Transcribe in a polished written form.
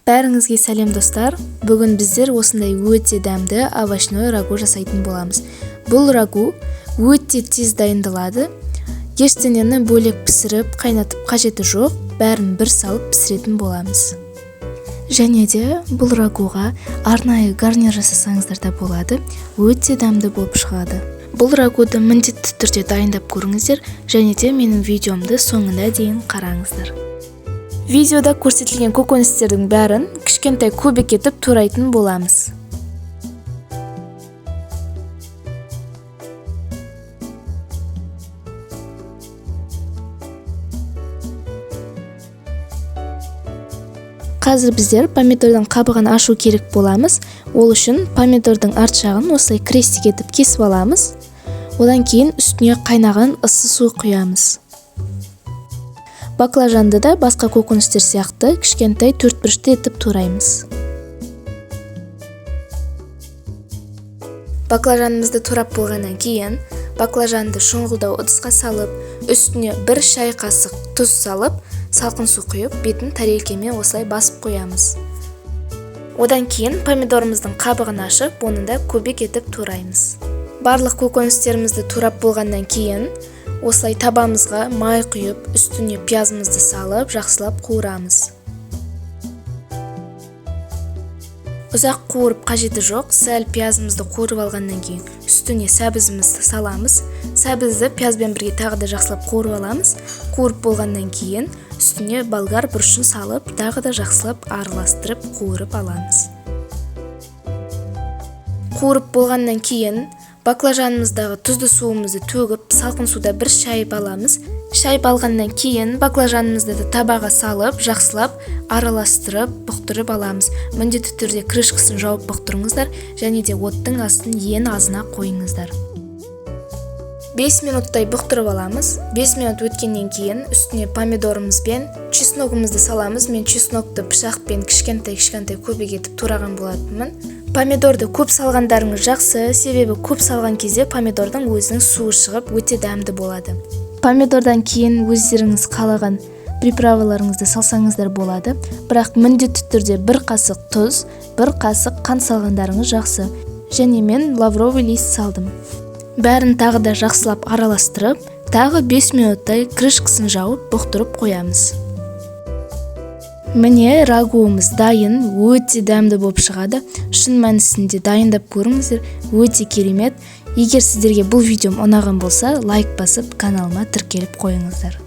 Бәріңізге сәлем достар. Бүгін біздер осындай өте дәмді овощной рагу жасайтын боламыз. Бұл рагу өте тез дайындалады. Ештеңені бөлек пісіріп, қайнатып қажеті жоқ. Бәрін бір салып пісіретін боламыз. Және де бұл рагуға арнайы гарнир жасасаңыздар да болады. Өте дәмді болып шығады. Бұл рагуды міндетті түрде дайындап көріңіздер, және де менің видеомды соңына дейін қараңыздар. Видеода көрсетілген көкөністердің бәрін кішкентай көбік етіп турайтын боламыз. Қазір біздер помидордың қабығын ашу керек боламыз. Ол үшін помидордың арт жағын осылай крестик етіп кесіп аламыз. Одан кейін үстіне қайнаған ыссы су құямыз. Баклажанды да басқа көкөністер сияқты кішкентай төртбұрышты етіп тураймыз. Баклажанымызды турап болғаннан кейін баклажанды шұңғылдау ыдысқа салып, үстіне 1 шай қасық тұз салып, салқын су құйып, бетін тарелкемен осылай басып қоямыз. Одан кейін помидорымыздың қабығын ашып, оны да көбік етіп тураймыз. Барлық көкөністерімізді турап болғаннан кейін осылай табамызға май құйып, үстіне пиязымызды салып, жақсылап қуырамыз. Ұзақ қуырып қажеті жоқ, сәл пиязымызды қуырып алғаннан кейін үстіне сәбізімізді саламыз. Сәбізді пиязбен бірге тағы да жақсылап қуырып аламыз. Қуырып болғаннан кейін үстіне болгар бұрышын салып, тағы да жақсылап араластырып қуырып аламыз. Қуырып болғаннан кейін баклажанымыздағы тұзды суымызды төгіп, салқын суда 1 шайып аламыз. Шайып алғаннан кейін баклажанымызды да табаға салып, жақсылап араластырып, бұқтырып аламыз. Міндетті түрде крышкасын жауып бұқтырыңыздар, және де оттың астын ең азына қойыңыздар. 5 минуттай бұқтырып аламыз. 5 минут өткеннен кейін үстіне помидорымызбен чесногымызды саламыз. Мен чеснокты пышақпен кішкентай көбік етіп тураған болатынмын. Помидорды көп салғандарыңыз жақсы, себебі көп салған кезде помидордың өзінің суы шығып, өте дәмді болады. Помидордан кейін өздеріңіз қалаған приправаларыңызды салсаңыздар болады, бірақ міндетті түрде 1 қасық тұз, 1 қасық қант салғандарыңыз жақсы. Және мен лавровый лист салдым. Бәрін тағы да жақсылап араластырып, тағы 5 минуттай крышкасын жауып бұқтырып қоямыз. Міне рагуымыз дайын, өте дәмді болып шығады. Шын мәнісінде дайындап көріңіздер, өте керемет. Егер сіздерге бұл видеом ұнаған болса, лайк басып, каналыма тіркеліп қойыңыздар.